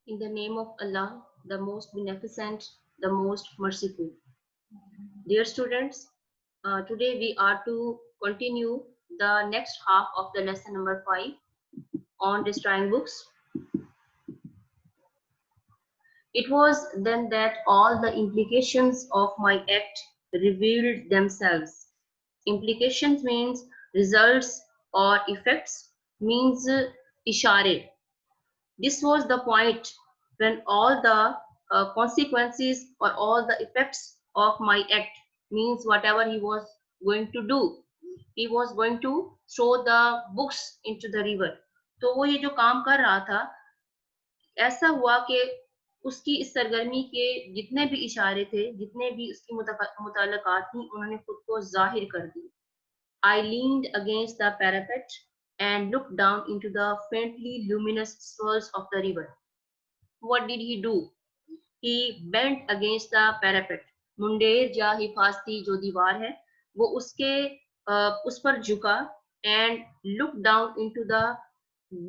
In the name of Allah, the most beneficent, the most merciful. Dear students, today we are to continue the next half of the lesson number 5 on destroying books. It was then that all the implications of my act revealed themselves. Implications means results or effects, means ishare. This was the point when all the consequences or all the effects of my act, means whatever he was going to do, he was going to throw the books into the river. तो वो ये जो काम कर रहा था, ऐसा हुआ कि उसकी इस सरगर्मी के जितने भी इशारे थे, जितने भी उसकी मुतालकात थी, उन्होंने खुद को जाहिर कर दी. I leaned against the parapet and looked down into the faintly luminous swirls of the river. What did he do? He bent against the parapet. मुंडेर या हिफाजती जो दीवार है, वो उसके उस पर झुका and looked down into the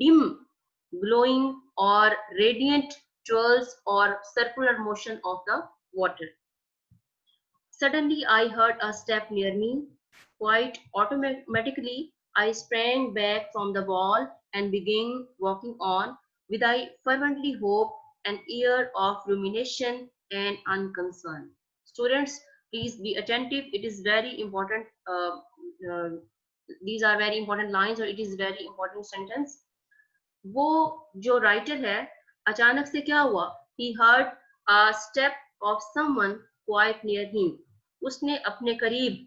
dim, glowing or radiant twirls or circular motion of the water. Suddenly, I heard a step near me. Quite automatically, I sprang back from the wall and began walking on with I fervently hope an year of rumination and unconcern. Students, please be attentive. It is very important. Uh, these are very important lines, or it is very important sentence. वो जो writer है, अचानक से क्या हुआ? He heard a step of someone quite near him. उसने अपने करीब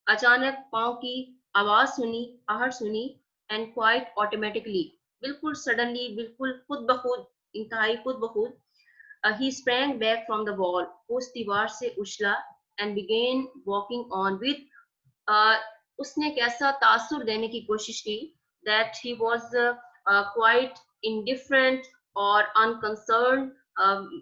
अचानक पांव की आवाज सुनी, आहट सुनी, एंड क्वाइट ऑटोमेटिकली, बिल्कुल सडनली, बिल्कुल खुद ब खुद, इंतहाई खुद ब खुद, he sprang back from the wall, उस दीवार से उछला, and began walking on with, उसने एक ऐसा तासुर देने की कोशिश की that he was quite indifferent or unconcerned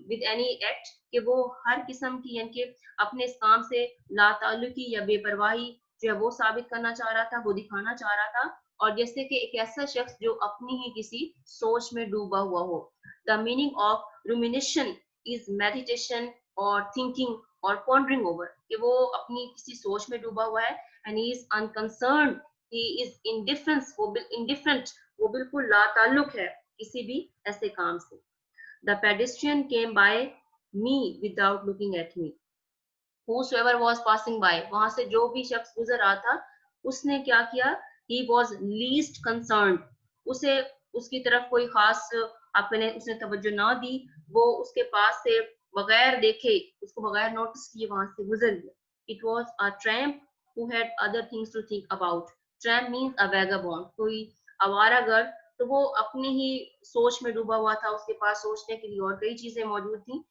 with any act, कि वो हर किस्म की, यानी कि अपने इस काम से लाताल्लुकी या बेपरवाही जो है वो साबित करना चाह रहा था, वो दिखाना चाह रहा था, और जैसे कि एक ऐसा शख्स जो अपनी ही किसी सोच में डूबा हुआ हो. The meaning of rumination is meditation or thinking or pondering over, कि वो अपनी किसी सोच में डूबा हुआ है, and he is unconcerned, he is indifference, वो indifferent, वो बिल्कुल लाताल्लुक है किसी भी ऐसे काम से. The pedestrian came by me without looking at me. Whosoever was passing by, वहां से जो भी शख्स गुजर रहा था, उसने क्या किया? He was least concerned. उसे उसकी तरफ कोई खास अपने उसने तवज्जो ना दी, वो उसके पास से बगैर देखे, उसको बगैर नोटिस किए वहां से गुजर गया. It was a tramp who had other things to think about. Tramp means a vagabond, कोई आवारागर्द. तो वो अपनी ही सोच में डूबा हुआ था, उसके पास सोचने के लिए और कई चीजें मौजूद थी.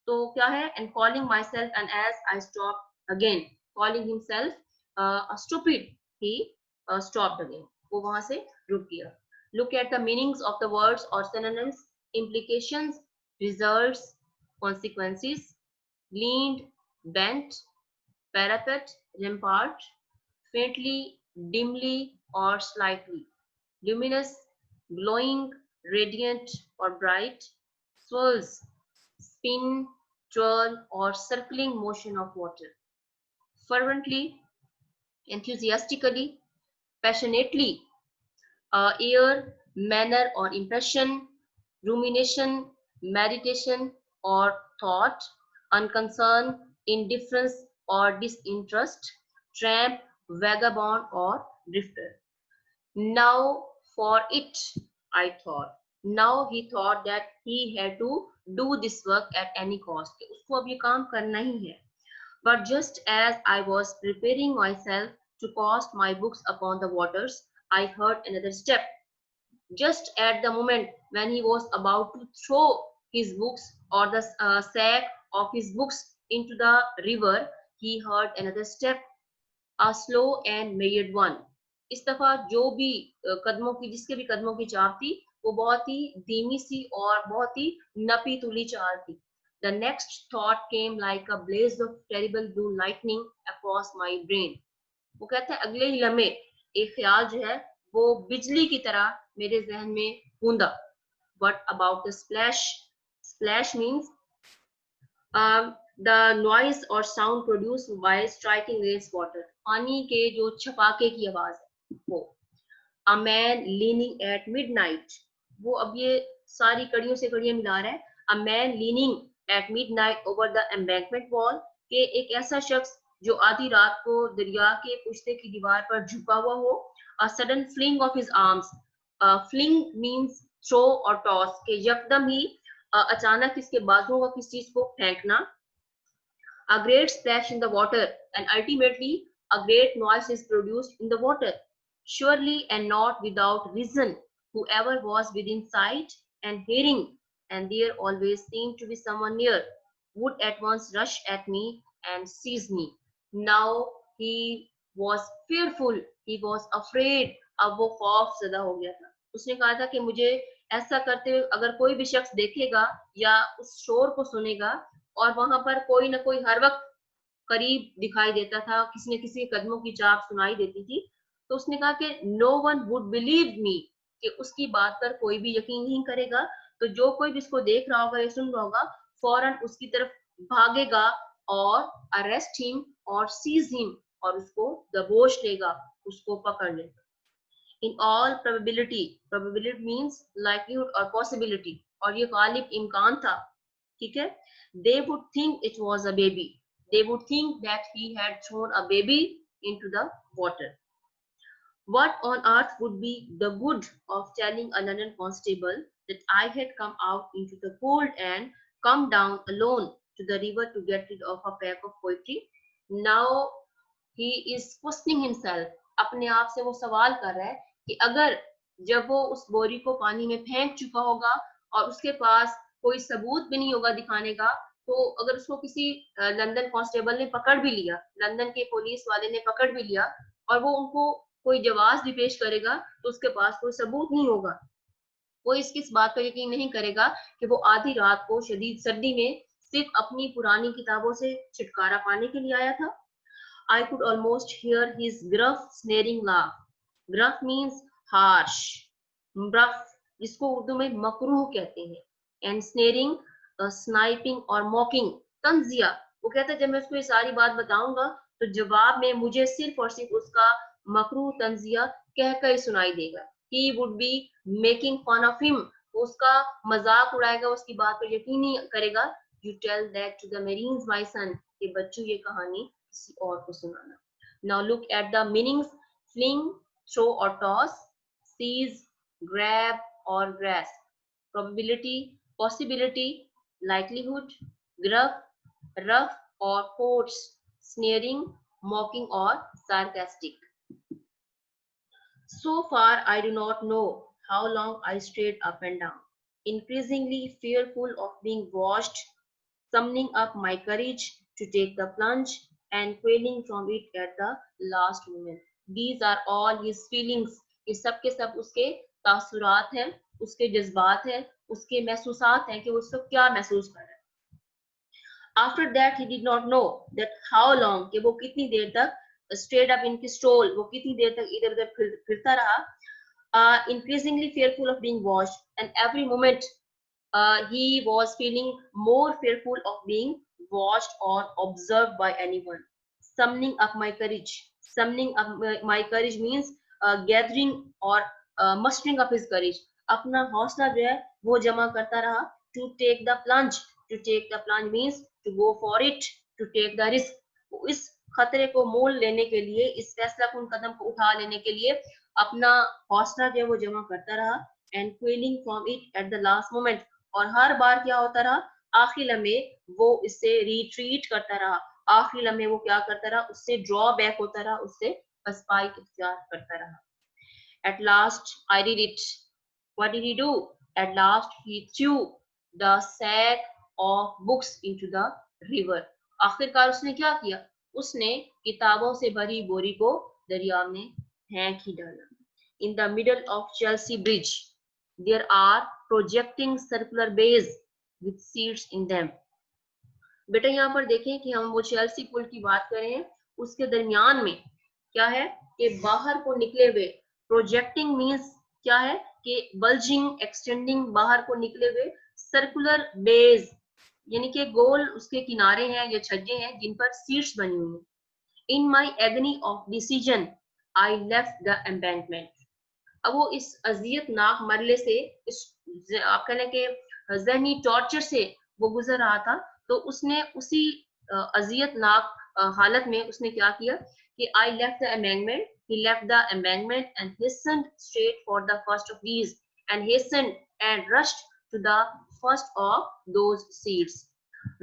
तो क्या है? And calling myself, and as I stopped again, calling himself stupid, he stopped again. वो वहां से रुक गया. Look at the meanings of the words or synonyms. Implications, results, consequences. Leaned, bent. Parapet, rampart. Faintly, dimly or slightly. Luminous, glowing, radiant or bright. Swirls, spin, twirl or circling motion of water. Fervently, enthusiastically, passionately, air, manner or impression, rumination, meditation or thought, unconcern, indifference or disinterest, tramp, vagabond or drifter. Now for it, I thought. Now he thought that he had to do this work at any cost. उसको अब ये काम करना ही है. But just as I was preparing myself to cast my books upon the waters, I heard another step. Just at the moment when he was about to throw his books or the sack of his books into the river, he heard another step, a slow and measured one. इस दफा जो भी कदमों की, जिसके भी कदमों की चाल थी, वो बहुत ही धीमी सी और बहुत ही नपी तुली चाल थी. The next thought came like a blaze of terrible blue lightning across my brain. वो कहते हैं अगले ही लम्हे एक ख्याल जो है वो बिजली की तरह मेरे जहन में गूंदा. What about the splash? Splash means the noise or sound produced by striking against water. पानी के जो छपाके की आवाज है वो. A man leaning at midnight. वो अब ये सारी कड़ियों से कड़ियां मिला रहा है. A man leaning at midnight over the embankment wall. के एक ऐसा शख्स जो आधी रात को दरिया के पुश्ते की दीवार पर झुका हुआ हो. A sudden fling of his arms. Fling means throw or toss. के यकदम ही अचानक इसके बाजुओं का किसी चीज को फेंकना. A great splash in the water, and ultimately a great noise is produced in the water. Surely and not without reason, whoever was within sight and hearing, and there always seemed to be someone near, would at once rush at me and seize me. Now he was fearful, he was afraid. अब वो खौफ ज़दा हो गया था. उसने कहा था कि मुझे ऐसा करते हुए अगर कोई भी शख्स देखेगा या उस शोर को सुनेगा और वहां पर कोई ना कोई हर वक्त करीब दिखाई देता था, किसी न किसी कदमों की चाप सुनाई देती थी, तो उसने कहा कि no one would believe me, कि उसकी बात पर कोई भी यकीन नहीं करेगा. तो जो कोई भी इसको देख रहा होगा या सुन रहा होगा फौरन उसकी तरफ भागेगा और अरेस्ट हिम और सीज हिम और उसको दबोच लेगा, उसको पकड़ लेगा. In all probability, probability means likelihood और पॉसिबिलिटी, और ये गालिब इम्कान था. ठीक है. They would think it was a baby. They would think that he had thrown a baby into the water. What on earth would be the good of telling a London constable that I had come out into the cold and come down alone to the river to get rid of a pack of poetry? Now he is questioning himself. अपने आप से वो सवाल कर रहा है कि अगर जब वो उस बोरी को पानी में फेंक चुका होगा और उसके पास कोई सबूत भी नहीं होगा दिखाने का, तो अगर उसको किसी लंदन कांस्टेबल ने पकड़ भी लिया, लंदन के पुलिस वाले ने पकड़ भी लिया और वो उनको कोई जवाब भी पेश करेगा तो उसके पास कोई सबूत नहीं होगा. वो इस बात पर यकीन नहीं करेगा कि वो आधी रात को शदीद सर्दी में सिर्फ अपनी पुरानी किताबों से छुटकारा पाने के लिए आया था. I could almost hear his gruff sneering laugh. Gruff means harsh. Gruff जिसको उर्दू में मकरूह कहते हैं. And sneering, sniping और mocking. तंजिया. वो कहता है जब मैं उसको ये सारी बात बताऊंगा तो जवाब में मुझे सिर्फ और सिर्फ उसका मकरूह तंजिया कहकर ही सुनाई देगा. He would be making fun of him. वो उसका मजाक उड़ाएगा, उसकी बात पर यकीन नहीं करेगा. You tell that to the Marines, my son. कि बच्चों ये कहानी किसी और को सुनाना. Now look at the meanings. Fling, throw or toss. Seize, grab or grasp. Probability, possibility, likelihood. Gruff, rough or coarse. Sneering, mocking or sarcastic. So far I do not know how long I strayed up and down, increasingly fearful of being watched, summoning up my courage to take the plunge and quailing from it at the last moment. These are all his feelings. ये सब के सब उसके तासुरात हैं, उसके जज्बात हैं, उसके महसूसात हैं कि वो सब क्या महसूस कर रहा है. After that he did not know that how long, कि वो कितनी देर तक straight up in his stroll, वो कितनी देर तक इधर उधर फिरता रहा. Increasingly fearful of being watched, and every moment he was feeling more fearful of being watched or observed by anyone. Summoning up my courage. Summoning up my courage means gathering or mustering up his courage. अपना हौसला जो है वो जमा करता रहा. To take the plunge. To take the plunge means to go for it. To take the risk. इस खतरे को मोल लेने के लिए, इस फैसला कुन कदम को उठा लेने के लिए अपना हौसला जो है वो जमा करता रहा. And quailing from it at the last moment. और हर बार क्या होता रहा, आखिरी लम्हे वो इससे रिट्रीट करता रहा. आखिरी लम्हे वो क्या करता रहा, उससे ड्रॉ बैक होता रहा, उससे पसपाई इख्तियार करता रहा. At last I did it. What did he do? At last he threw the sack of books into the river. आखिरकार उसने क्या किया, उसने किताबों से भरी बोरी को दरिया में फेंक ही डाला. In the middle of Chelsea Bridge there are projecting circular bays with seats in them. बेटा यहाँ पर देखें कि हम वो चेल्सी पुल की बात कर रहे हैं, उसके दरमियान में क्या है कि बाहर को निकले हुए. प्रोजेक्टिंग मीन्स क्या है कि बल्जिंग, एक्सटेंडिंग, बाहर को निकले हुए, सर्कुलर बेज यानी कि गोल उसके किनारे हैं या छज्जे हैं जिन पर सीट्स बनी हुई हैं. In my agony of decision I left the embankment. अब वो इस अजियतनाक मरले से, इस आप कह लें कि जहनी टॉर्चर से वो गुजर रहा था, तो उसने उसी अजियतनाक हालत में उसने क्या किया कि आई left the embankment, he left the embankment and hastened straight for the first of these, and hastened and rushed to the first of those seats.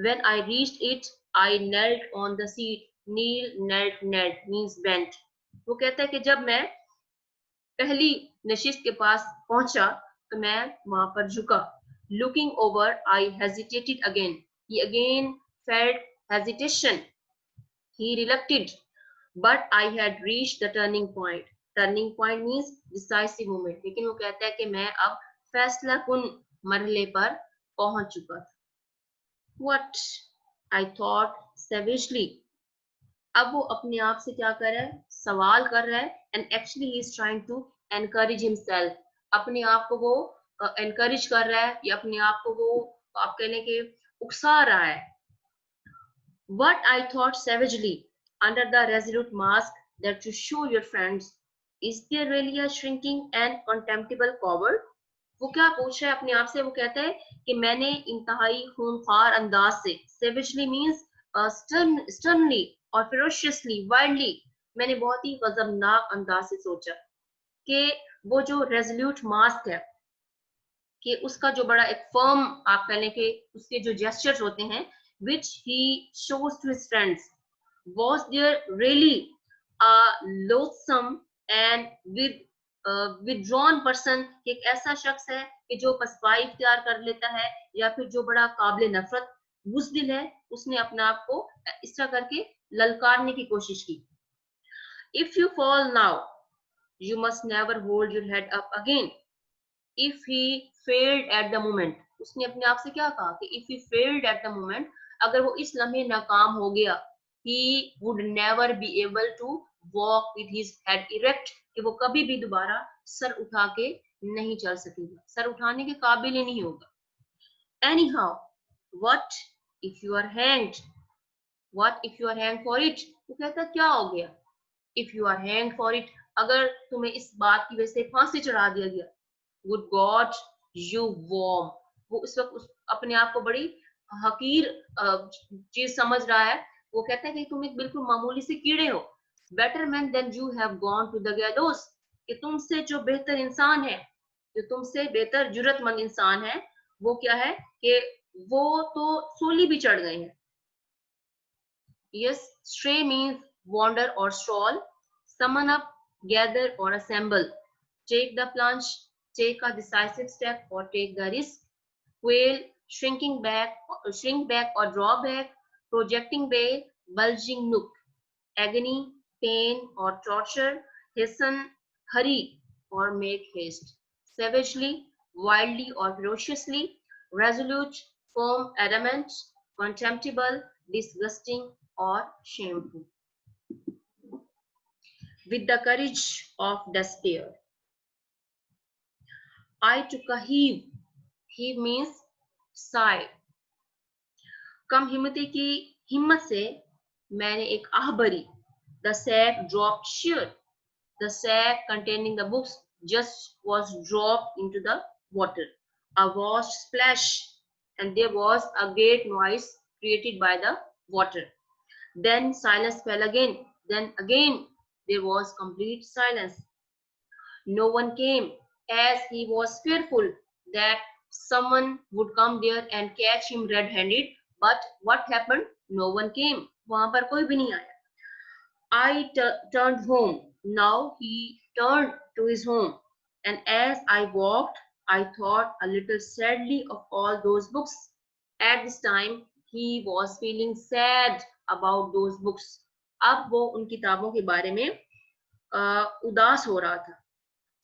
When I reached it, I knelt on the seat. Kneel, knelt means bent. वो कहता है कि जब मैं पहली नशिस्त के पास पहुंचा तो मैं वहां पर झुका. Looking over I hesitated again. He again felt hesitation. He relucted, but I had reached the turning point. Turning point means decisive moment. लेकिन वो कहता है कि मैं अब फैसला कुन मरहले पर पहुंच चुका था. What I thought savagely. अब वो अपने आप से क्या कर रहा है, सवाल कर रहा है. And actually he is trying to encourage himself. अपने आप को वो एनकरेज कर रहा है या अपने आप को वो आप कह लें कि उकसा रहा है. What I thought savagely under the resolute mask that to show your friends, is there really a shrinking and contemptible coward? वो क्या पूछ रहा है अपने आप से. वो कहता है कि मैंने इंतहाई खूंखार अंदाज से, savagely means sternly और ferociously, wildly, मैंने बहुत ही गजबनाक अंदाज से सोचा कि वो जो रेजोल्यूट मास्क है, कि उसका जो बड़ा एक फर्म आप कह लें कि उसके जो जेस्चर्स होते हैं which he shows to his friends, was there really a loathsome and withdrawn person, कि एक ऐसा शख्स है कि जो पसपाई इख्तियार कर लेता है या फिर जो बड़ा काबिल नफरत बुज़दिल है, उसने अपने आप को इस तरह करके ललकारने की कोशिश की. If you fall now, you must never hold your head up again. If he failed at the moment, उसने अपने आप से क्या कहा कि if he failed at the moment, अगर वो इस लम्हे नाकाम हो गया, he would never be able to walk with his head erect, कि वो कभी भी दोबारा सर उठा के नहीं चल सकेगा, सर उठाने के काबिल ही नहीं होगा. Anyhow, what if you are hanged? What if you are hanged for it? वो कहता क्या हो गया if you are hanged for it, अगर तुम्हें इस बात की वजह से फांसी चढ़ा दिया गया. Good God, you worm. वो उस वक्त अपने आप को बड़ी हकीर चीज समझ रहा है. वो कहता है कि तुम एक बिल्कुल मामूली से कीड़े हो. Better men than you have gone to the gallows, कि तुमसे जो बेहतर इंसान है, जो तुमसे बेहतर जुर्रतमंद इंसान है, वो क्या है कि वो तो सूली भी चढ़ गए हैं. Yes, stray means wander or stroll. Summon up, gather or assemble. Take the plunge, take a decisive step or take the risk. Quail, shrink back or draw back. Projecting bay, bulging nook. Agony, pain or torture. Hasten, hurry or make haste. Savagely, wildly or ferociously. Resolute, firm, adamant. Contemptible, disgusting or shameful. With the courage of despair, I took a heave. Heave means sigh. कम हिम्मती की हिम्मत से मैंने एक आह भरी. The sack dropped sheer. The sack containing the books just was dropped into the water. A vast splash, and there was a great noise created by the water. Then silence fell again. Then again there was complete silence. No one came, as he was fearful that someone would come there and catch him red-handed. But what happened? No one came. वहां पर कोई भी नहीं आया. I turned home. Now he turned to his home. And as I walked, I thought a little sadly of all those books. At this time, he was feeling sad about those books. अब वो उन किताबों के बारे में उदास हो रहा था.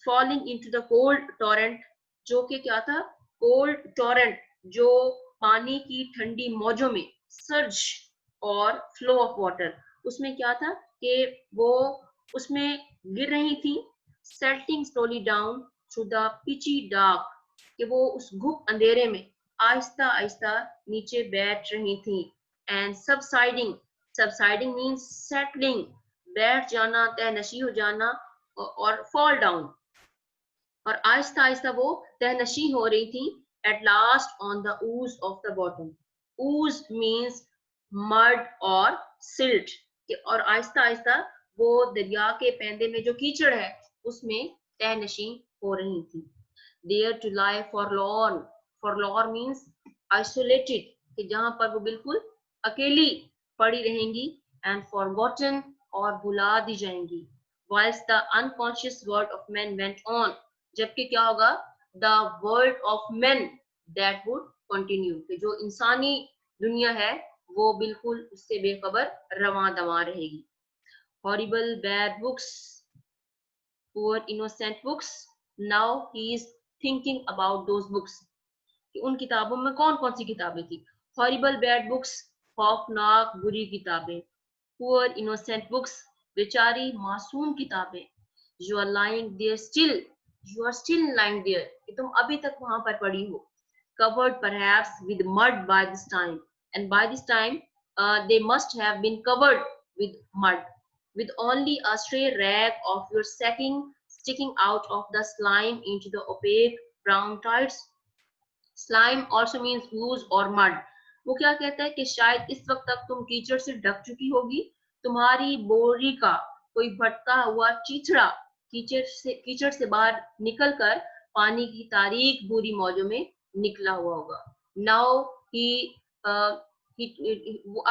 Falling into the cold torrent, जो कि क्या था, cold torrent, जो पानी की ठंडी मौजों में, surge और flow of water, उसमें क्या था कि वो उसमें गिर रही थी. Settling slowly down, through the pitchy dark, कि वो उस घुप अंधेरे में आहिस्ता आहिस्ता नीचे बैठ रही थी. And subsiding means settling, बैठ जाना, तहनशी हो जाना, और fall down. और आहिस्ता आहिस्ता वो तहनशी हो रही थी. At last on the ooze of the bottom. Ooze means mud or silt. और आहिस्ता आहिस्ता वो दरिया के पैंदे में जो कीचड़ है उसमें तहनशी हो रही थी. There to lie forlorn. Forlorn means isolated, कि जहां पर वो बिल्कुल अकेली पड़ी रहेंगी. And forgotten, और भुला दी जाएंगी. Whilst the unconscious world of men went on. जबकि क्या होगा? The world of men that would continue, कि जो इंसानी दुनिया है वो बिल्कुल उससे बेखबर रवां दवा रहेगी. Horrible bad books, poor innocent books. Now he is thinking about those books, कि उन किताबों में कौन कौन सी किताबें थी. Horrible bad books, खौफनाक बुरी किताबें. Poor innocent books, बेचारी मासूम किताबें. You are lying there still. You are still lying there, कि तुम अभी तक वहां पर पड़ी हो. Covered perhaps with mud by this time, and by this time they must have been covered with mud, with only a stray rag of your sacking sticking out of the slime into the opaque brown tides. Slime also means ooze or mud. वो क्या कहता है कि शायद इस वक्त तक तुम कीचड़ से ढक चुकी होगी. तुम्हारी बोरी का कोई भटका हुआ चीथड़ा कीचड़ से बाहर निकलकर पानी की तारीक बुरी मौजों में निकला हुआ होगा. नाउ ही अब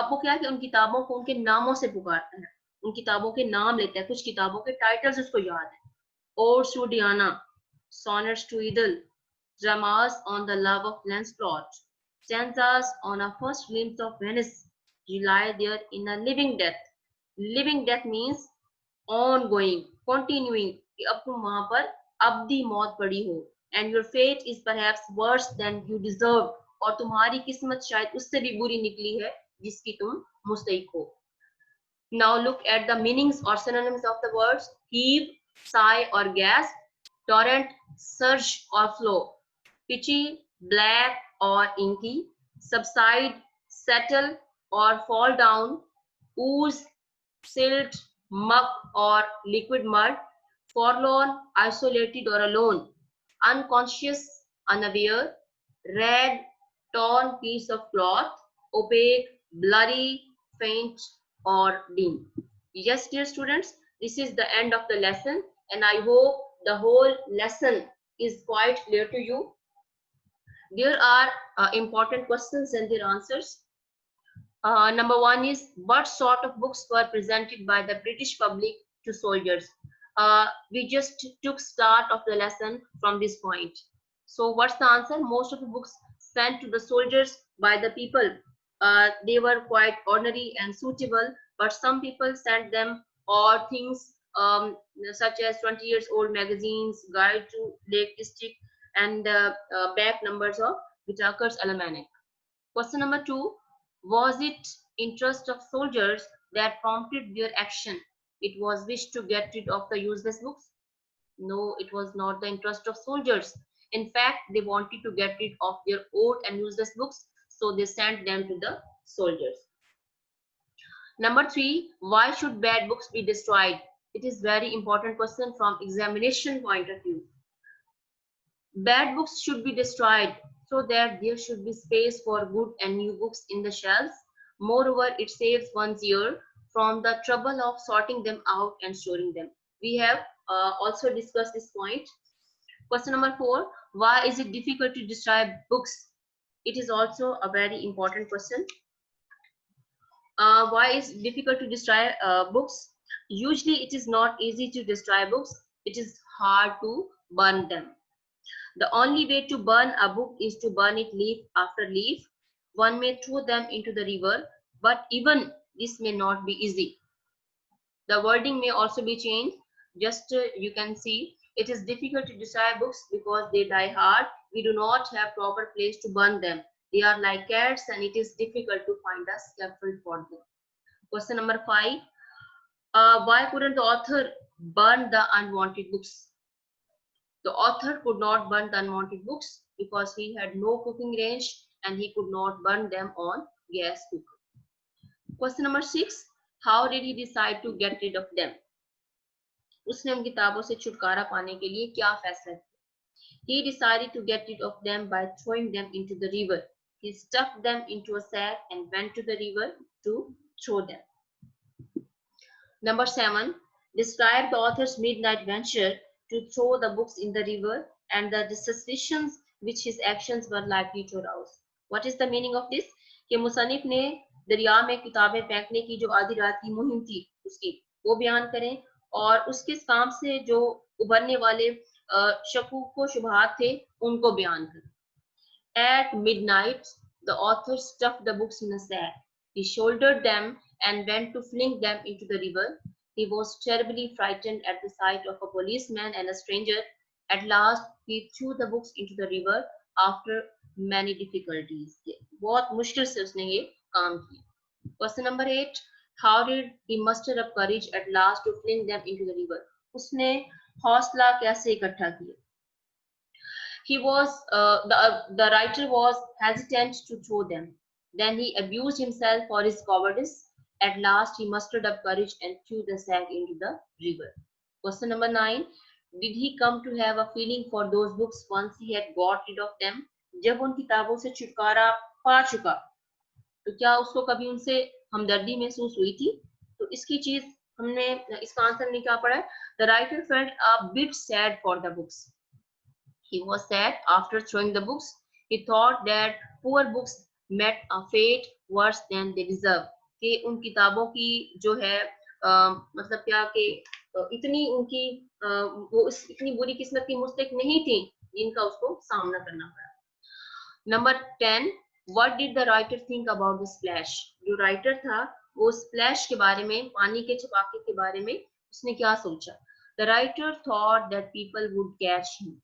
वो क्या है कि उन किताबों को उनके नामों से पुकारता है, उन किताबों के नाम लेता है. कुछ किताबों के टाइटल्स उसको याद है. Odes to Diana, Sonnets to Idle, Dramas on the love of Lancelot, stanzas on a first glimpse of Venice. You lie there in a living death. Living death means ongoing, continuing, कि अब तुम वहां पर अब्दी मौत पड़ी हो. And your fate is perhaps worse than you deserve. और तुम्हारी किस्मत शायद उससे भी बुरी निकली है जिसकी तुम मुस्तहिक हो. Now look at the meanings or synonyms of the words. Heave, sigh or gasp. Torrent, surge or flow. Pitchy, black or inky. Subside, settle or fall down. Ooze, silt, muck or liquid mud. Forlorn, isolated or alone. Unconscious, unaware. Rag, torn piece of cloth. Opaque, blurry, faint or dim. Yes, dear students, this is the end of the lesson, and I hope the whole lesson is quite clear to you. There are important questions and their answers. Number one is, what sort of books were presented by the British public to soldiers? We just took start of the lesson from this point. So what's the answer? Most of the books sent to the soldiers by the people, they were quite ordinary and suitable, but some people sent them odd things, such as 20 years old magazines, guide to Lake District, and back numbers of Whitaker's Almanac. Question number two, was it interest of soldiers that prompted their action? It was wished to get rid of the useless books? No, it was not the interest of soldiers. In fact, they wanted to get rid of their old and useless books, so they sent them to the soldiers. Number three, why should bad books be destroyed? It is very important question from examination point of view. Bad books should be destroyed so that there should be space for good and new books in the shelves. Moreover, it saves one's ear from the trouble of sorting them out and storing them. We have also discussed this point. Question number four, why is it difficult to destroy books? It is also a very important question. Why is it difficult to destroy books? Usually it is not easy to destroy books. It is hard to burn them. The only way to burn a book is to burn it leaf after leaf. One may throw them into the river, but even this may not be easy. The wording may also be changed. Just you can see, it is difficult to destroy books because they die hard. We do not have proper place to burn them. They are like cats and it is difficult to find a scaffold for them. Question number five, why couldn't the author burn the unwanted books? The author could not burn the unwanted books because he had no cooking range and he could not burn them on gas cooker. Question number 6. How did he decide to get rid of them? उसने उन किताबों से छुटकारा पाने के लिए क्या फैसला किया? He decided to get rid of them by throwing them into the river. He stuffed them into a sack and went to the river to throw them. Number 7. Describe the author's midnight venture to throw the books in the river and the suspicions which his actions were likely to arouse. What is the meaning of this? कि मुसन्निफ ने दरिया में किताबें फेंकने की जो आधी रात की मुहिम थी उसकी वो बयान करें और उसके काम से जो उभरने वाले शकूक व शुबहात थे उनको बयान करें. At midnight, the author stuffed the books in a sack. He shouldered them and went to fling them into the river. He was terribly frightened at the sight of a policeman and a stranger. At last, he threw the books into the river after many difficulties. बहुत मुश्किल से उसने ये काम किया. Question number 8. How did he muster up courage at last to fling them into the river? उसने हौसला कैसे इकट्ठा किया? The writer was hesitant to throw them. Then he abused himself for his cowardice. At last, he mustered up courage and threw the sack into the river. Question number 9. Did he come to have a feeling for those books once he had got rid of them? जब उन किताबों से छुटकारा पा चुका तो क्या उसको कभी उनसे हमदर्दी महसूस हुई थी? तो इसकी चीज हमने इसका आंसर ने क्या पढ़ा है? The writer felt a bit sad for the books. He was sad after throwing the books. He thought that poor books met a fate worse than they deserve. कि उन किताबों की जो है मतलब क्या कि इतनी उनकी वो इतनी बुरी किस्मत की मुस्तक नहीं थी जिनका उसको सामना करना पड़ा. Number 10. What did the writer think about the splash? जो राइटर था वो स्प्लैश के बारे में पानी के छपाके के बारे में उसने क्या सोचा? The writer thought that people would catch him.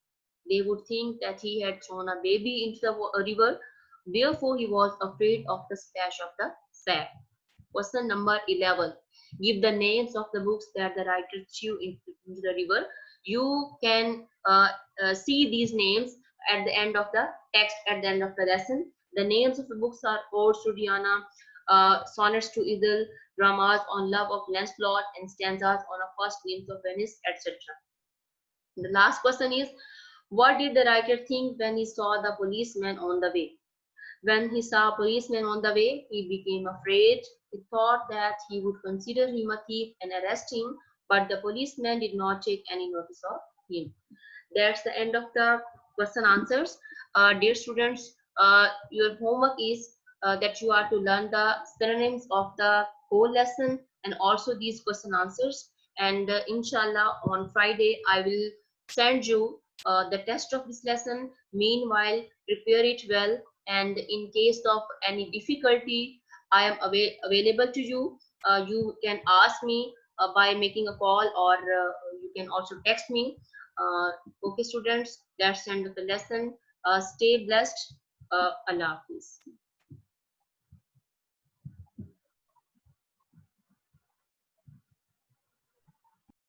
They would think that he had thrown a baby into the river. Therefore, he was afraid of the splash of the sack. Question number 11. Give the names of the books that the writer threw into the river. You can see these names at the end of the text, at the end of the lesson. The names of the books are Odes to Diana, Sonnets to Ethel, Dramas on Love of Lancelot, and Stanzas on a First Glimpse of Venice, etc. The last question is, what did the writer think when he saw the policeman on the way? When he saw a policeman on the way, he became afraid. He thought that he would consider him a thief and arrest him, but the policeman did not take any notice of him. That's the end of the question answers. Dear students, your homework is that you are to learn the synonyms of the whole lesson and also these question answers. And inshallah, on Friday, I will send you the test of this lesson. Meanwhile, prepare it well. And in case of any difficulty, I am available to you. You can ask me by making a call, or you can also text me. Okay, students, that's the end of the lesson. Stay blessed. Allah Hafiz.